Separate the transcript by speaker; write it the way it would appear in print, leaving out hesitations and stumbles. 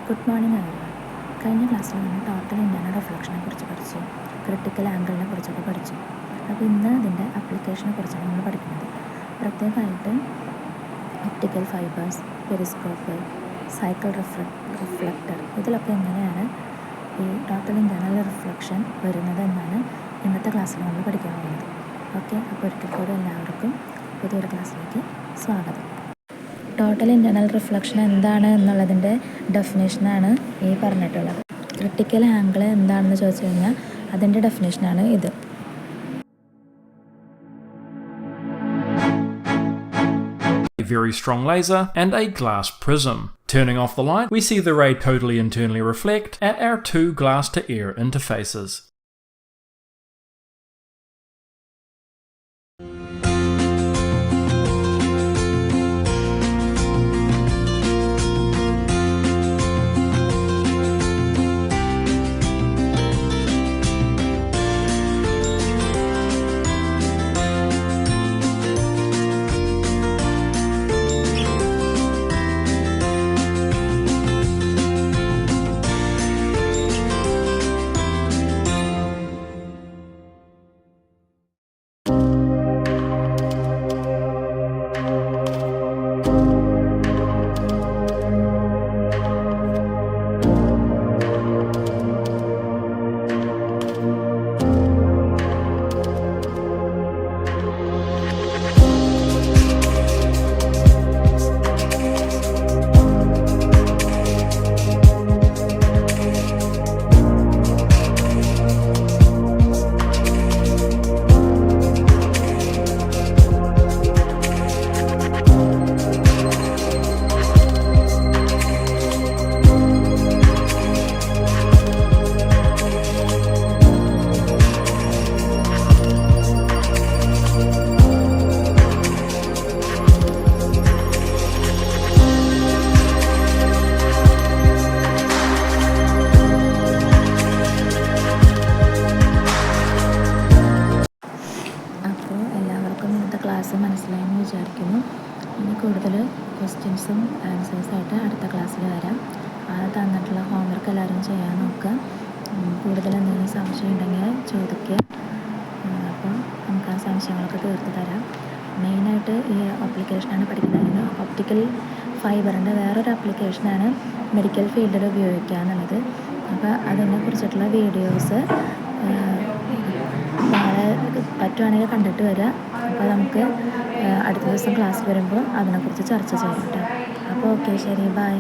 Speaker 1: Good morning ആയിരുന്നു. കഴിഞ്ഞ ക്ലാസ്സിൽ നമ്മൾ ടോട്ടൽ ഇൻറ്റേർണൽ റിഫ്ലക്ഷനെ കുറിച്ച് പഠിച്ചു, ക്രിട്ടിക്കൽ ആംഗിളിനെ കുറിച്ചൊക്കെ പഠിച്ചു. അപ്പോൾ ഇന്ന് അതിൻ്റെ അപ്ലിക്കേഷനെ കുറിച്ചാണ് നമ്മൾ പഠിക്കുന്നത്. പ്രത്യേകമായിട്ട് optical fibres, Periscope, cycle reflector ഇതിലൊക്കെ എങ്ങനെയാണ് ഈ ടോട്ടൽ ഇൻറ്റേർണൽ റിഫ്ലക്ഷൻ വരുന്നത് എന്നാണ് ഇന്നത്തെ ക്ലാസ്സിൽ നമ്മൾ പഠിക്കാൻ പോകുന്നത്. ഓക്കെ, അപ്പോൾ ഒരിക്കൽ കൂടി എല്ലാവർക്കും പുതിയൊരു ക്ലാസ്സിലേക്ക് സ്വാഗതം. ടോട്ടൽ ഇൻറ്റേർണൽ റിഫ്ലക്ഷൻ എന്താണ് എന്നുള്ളതിൻ്റെ ഡെഫിനേഷനാണ് ഈ പറഞ്ഞിട്ടുള്ളത്. ക്രിട്ടിക്കൽ ആംഗിൾ എന്താണെന്ന് ചോദിച്ചു കഴിഞ്ഞാൽ അതിൻ്റെ ഡെഫിനേഷനാണ് ഇത്.
Speaker 2: A very strong laser and a glass prism. Turning off the light, we see the ray totally internally reflect at our two glass-to-air interfaces.
Speaker 1: Class മനസ്സിലായെന്ന് വിചാരിക്കുന്നു. ഇനി കൂടുതൽ ക്വസ്റ്റ്യൻസും ആൻസേഴ്സായിട്ട് അടുത്ത ക്ലാസ്സിൽ വരാം. തന്നിട്ടുള്ള ഹോംവർക്ക് എല്ലാവരും ചെയ്യാൻ നോക്കുക. കൂടുതൽ എന്തെങ്കിലും സംശയം ഉണ്ടെങ്കിൽ ചോദിക്കുക. അപ്പോൾ നമുക്ക് ആ സംശയങ്ങളൊക്കെ തീർത്ത് തരാം. മെയിനായിട്ട് ഈ ആപ്ലിക്കേഷനാണ് പഠിക്കുന്നത്. ഒപ്റ്റിക്കൽ ഫൈബറിൻ്റെ വേറൊരു ആപ്ലിക്കേഷനാണ് മെഡിക്കൽ ഫീൽഡിൽ ഉപയോഗിക്കുക എന്നുള്ളത്. അപ്പോൾ അതിനെക്കുറിച്ചിട്ടുള്ള വീഡിയോസ് നാളെ പറ്റുവാണെങ്കിൽ കണ്ടിട്ട് വരിക. അപ്പോൾ നമുക്ക് അടുത്ത ദിവസം ക്ലാസ് വരുമ്പോൾ അതിനെക്കുറിച്ച് ചർച്ച ചെയ്യാം കേട്ടോ. അപ്പോൾ ഓക്കെ, ശരി, ബൈ.